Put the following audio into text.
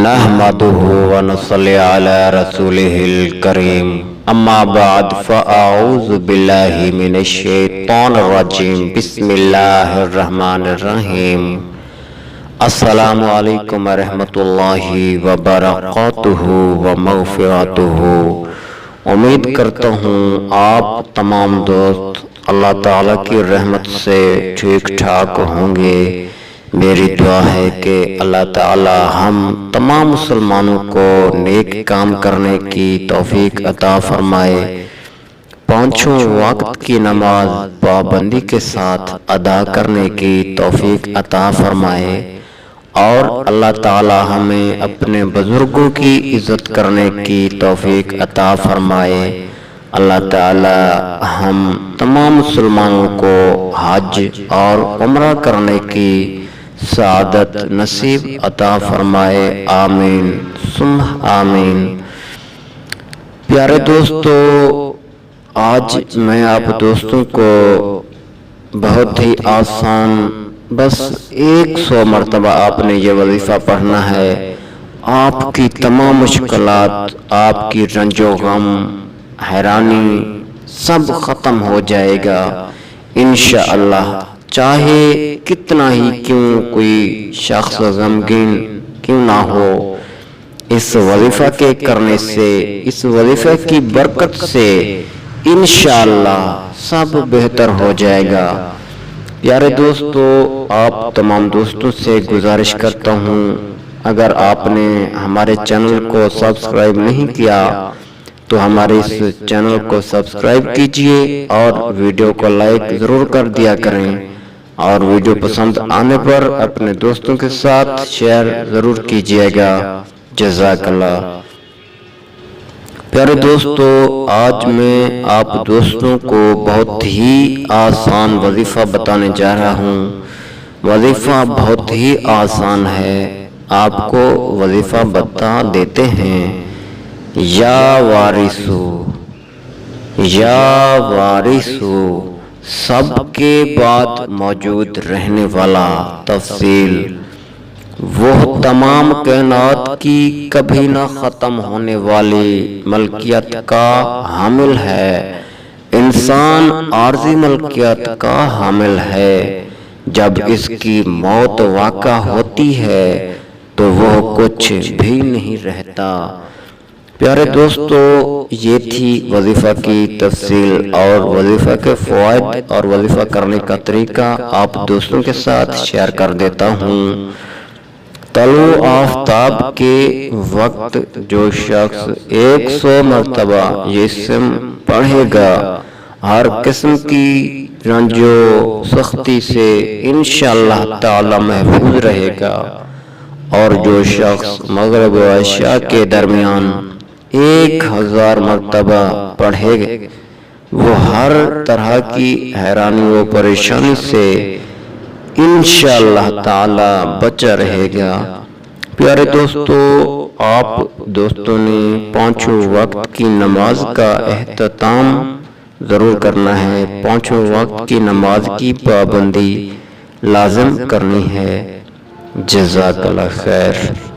नहमदुहु व नसल्ली अला रसूलिहिल करीम अम्मा बाद फ़अऊज़ु बिल्लाहि मिनश शैतानिर रजीम बिस्मिल्लाहिर रहमानिर रहीम। अस्सलामु अलैकुम व रहमतुल्लाहि व बरकातुहु व मग़फ़िरतुहु। उम्मीद करता हूँ आप तमाम दोस्त अल्लाह ताला की रहमत से ठीक ठाक होंगे। मेरी दुआ है कि अल्लाह ताला हम तमाम मुसलमानों को नेक काम करने की तौफीक अता फरमाए, पाँचों वक्त की नमाज पाबंदी के साथ अदा करने की तौफीक अता फरमाए और अल्लाह ताला हमें अपने बुजुर्गों की इज़्ज़त करने की तौफीक अता फरमाए। अल्लाह ताला हम तमाम मुसलमानों को हज और उम्रा करने की सआदत नसीब अता फरमाए, आमीन सुम्मा आमीन। प्यारे दोस्तों, आज मैं आप दोस्तों को बहुत ही आसान, बस 100 मरतबा आपने ये वजीफ़ा पढ़ना है। आपकी तमाम मुश्किलात, आपकी रंजो गम, हैरानी सब ख़त्म हो जाएगा इंशाअल्लाह। चाहे कितना ही क्यों कोई शख्स गमगीन क्यों ना हो, इस वजीफ़ा के करने से, इस वजीफ़े की बरकत से इंशाअल्लाह सब बेहतर हो जाएगा। प्यारे दोस्तों, आप तमाम दोस्तों से गुजारिश करता हूँ, अगर आपने हमारे चैनल को सब्सक्राइब नहीं किया तो हमारे इस चैनल को सब्सक्राइब कीजिए और वीडियो को लाइक ज़रूर कर दिया करें और वीडियो पसंद आने पर अपने दोस्तों के साथ शेयर ज़रूर कीजिएगा। जज़ाकल्लाह। प्यारे दोस्तों, आज मैं आप दोस्तों को बहुत ही आसान वजीफ़ा बताने जा रहा हूँ। वजीफ़ा बहुत ही आसान है, आपको वजीफ़ा बता देते हैं। या वारिसु, या वारिसु, सबके बाद मौजूद रहने वाला, तफसील वो तमाम कायनात की कभी न ख़त्म होने वाली मलकियत का हामिल है। इंसान आर्ज़ी मलकियत का हामिल है। जब इसकी मौत वाक़ा होती है तो वो कुछ भी नहीं रहता। प्यारे दोस्तों, ये थी वजीफ़ा की तफसील और वजीफ़ा के फ़वाइद और वजीफ़ा करने का तरीका आप दोस्तों के साथ शेयर कर देता हूँ। तलू आफ्ताब के वक्त जो शख्स 100 मरतबा ये इस्म पढ़ेगा, हर किस्म की रंजो सख्ती से इंशाअल्लाह ताला महफूज रहेगा। और जो शख्स मगरिब व इशा के दरमियान 1000 मरतबा पढ़ेगा, वो हर तरह की हैरानी व परेशानी से इंशाअल्लाह ताला बचा रहेगा। प्यारे दोस्तों, आप दोस्तों ने पाँचों वक्त की नमाज का एहतमाम ज़रूर करना है। पाँचों वक्त की नमाज की पाबंदी लाज़िम करनी है। जज़ाकल्लाह खैर।